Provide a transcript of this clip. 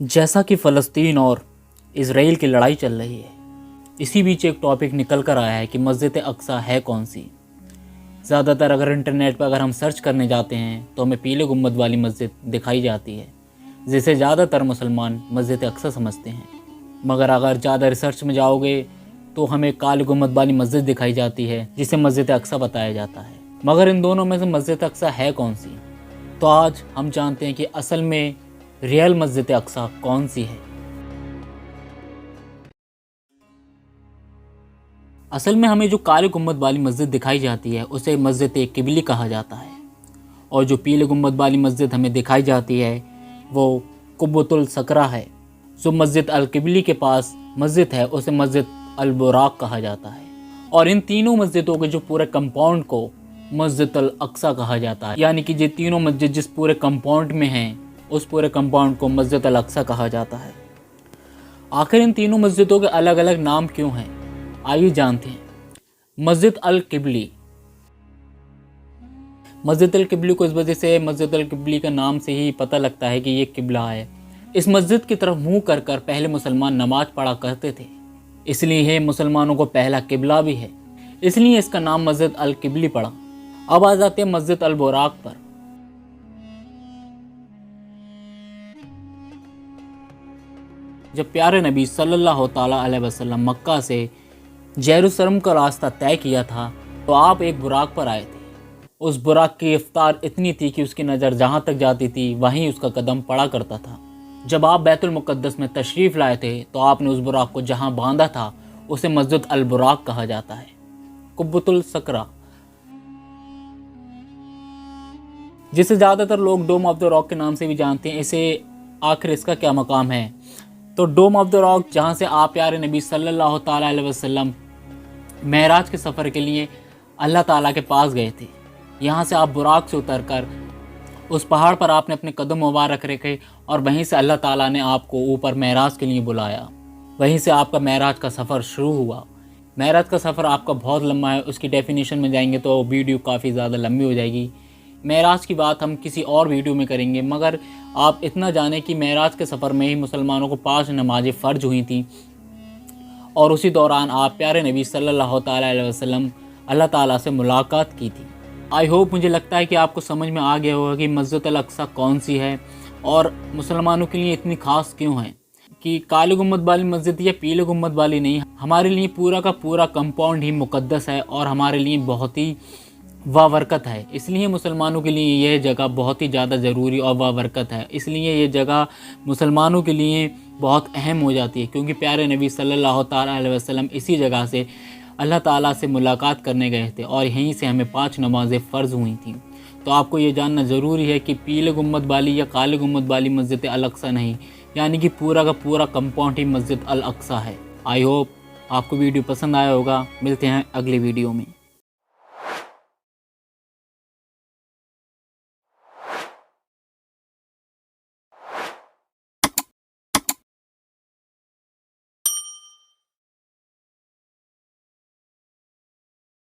जैसा कि फ़लस्तीन और इसराइल की लड़ाई चल रही है, इसी बीच एक टॉपिक निकल कर आया है कि मस्जिद अक्सा है कौन सी। ज़्यादातर अगर इंटरनेट पर अगर हम सर्च करने जाते हैं तो हमें पीले गुंबद वाली मस्जिद दिखाई जाती है, जिसे ज़्यादातर मुसलमान मस्जिद अक्सा समझते हैं। मगर अगर ज़्यादा रिसर्च में जाओगे तो हमें काले गुंबद वाली मस्जिद दिखाई जाती है, जिसे मस्जिद अक्सा बताया जाता है। मगर इन दोनों में से मस्जिद अक्सा है कौन सी? तो आज हम जानते हैं कि असल में रियल मस्जिद अक्सा कौन सी है। असल में हमें जो काले गुंबद वाली मस्जिद दिखाई जाती है उसे मस्जिद किबली कहा जाता है, और जो पीले गुंबद वाली मस्जिद हमें दिखाई जाती है वो कुब्बतुल सकरा है। जो मस्जिद अल किबली के पास मस्जिद है उसे मस्जिद अल बुराक कहा जाता है। और इन तीनों मस्जिदों के जो पूरे कंपाउंड को मस्जिद अल अक्सा कहा जाता है, यानी कि ये तीनों मस्जिद जिस पूरे कंपाउंड में हैं उस पूरे कंपाउंड को मस्जिद अल अक्सा कहा जाता है। आखिर इन तीनों मस्जिदों के अलग अलग नाम क्यों हैं, आइए जानते हैं। मस्जिद अल किबली, मस्जिद अल किबली को इस वजह से मस्जिद अल किबली का नाम से ही पता लगता है कि ये किबला है। इस मस्जिद की तरफ मुंह कर कर पहले मुसलमान नमाज पढ़ा करते थे, इसलिए ये मुसलमानों को पहला किबला भी है, इसलिए इसका नाम मस्जिद अल किबली पड़ा। अब आ जाते हैं मस्जिद अल बुराक पर। जब प्यारे नबी सल्लल्लाहु ताला अलैहि वसल्लम मक्का से जेरूसलम का रास्ता तय किया था तो आप एक बुराक पर आए थे। उस बुराक की रफ्तार इतनी थी कि उसकी नज़र जहाँ तक जाती थी वहीं उसका कदम पड़ा करता था। जब आप बैतुल मुक़द्दस में तशरीफ़ लाए थे तो आपने उस बुराक को जहाँ बांधा था उसे मस्जिद अल बुराक कहा जाता है, कुब्बतुल सकरा, जिसे ज़्यादातर लोग डोम ऑफ द रॉक के नाम से भी जानते हैं। इसे आखिर इसका क्या मकाम है? तो डोम ऑफ द रॉक, जहाँ से आप प्यारे नबी सल्लल्लाहु ताला अलैहि वसल्लम मेराज के सफ़र के लिए अल्लाह ताला के पास गए थे, यहाँ से आप बुराक से उतरकर उस पहाड़ पर आपने अपने कदम मुबारक रखे और वहीं से अल्लाह ताला ने आपको ऊपर मेराज के लिए बुलाया। वहीं से आपका मेराज का सफ़र शुरू हुआ। मेराज का सफ़र आपका बहुत लंबा है, उसकी डेफिनेशन में जाएंगे तो वीडियो काफ़ी ज़्यादा लंबी हो जाएगी। मेराज की बात हम किसी और वीडियो में करेंगे, मगर आप इतना जानें कि मेराज के सफ़र में ही मुसलमानों को 5 नमाज़ें फ़र्ज हुई थी, और उसी दौरान आप प्यारे नबी सल्लल्लाहु ताला अलैहि वसल्लम अल्लाह ताला से मुलाकात की थी। आई होप, मुझे लगता है कि आपको समझ में आ गया होगा कि मस्जिद अल अक्सा कौन सी है और मुसलमानों के लिए इतनी ख़ास क्यों है, कि काले गुंबद वाली मस्जिद या पीले गुंबद वाली नहीं। हमारे लिए पूरा का पूरा कंपाउंड ही मुक़द्दस है और हमारे लिए बहुत ही वाबरकत है। इसलिए मुसलमानों के लिए यह जगह बहुत ही ज़्यादा ज़रूरी और वाबरकत है। इसलिए ये जगह मुसलमानों के लिए बहुत अहम हो जाती है, क्योंकि प्यारे नबी सल्लल्लाहु ताला अलैहि वसल्लम इसी जगह से अल्लाह ताला से मुलाकात करने गए थे और यहीं से हमें 5 नमाज़ें फ़र्ज़ हुई थी। तो आपको ये जानना ज़रूरी है कि पीले गुंबद वाली या काले गुंबद वाली मस्जिद अल अक्सा नहीं, यानी कि पूरा का पूरा कंपाउंड ही मस्जिद अल अक्सा है। आई होप आपको वीडियो पसंद आया होगा। मिलते हैं अगली वीडियो में।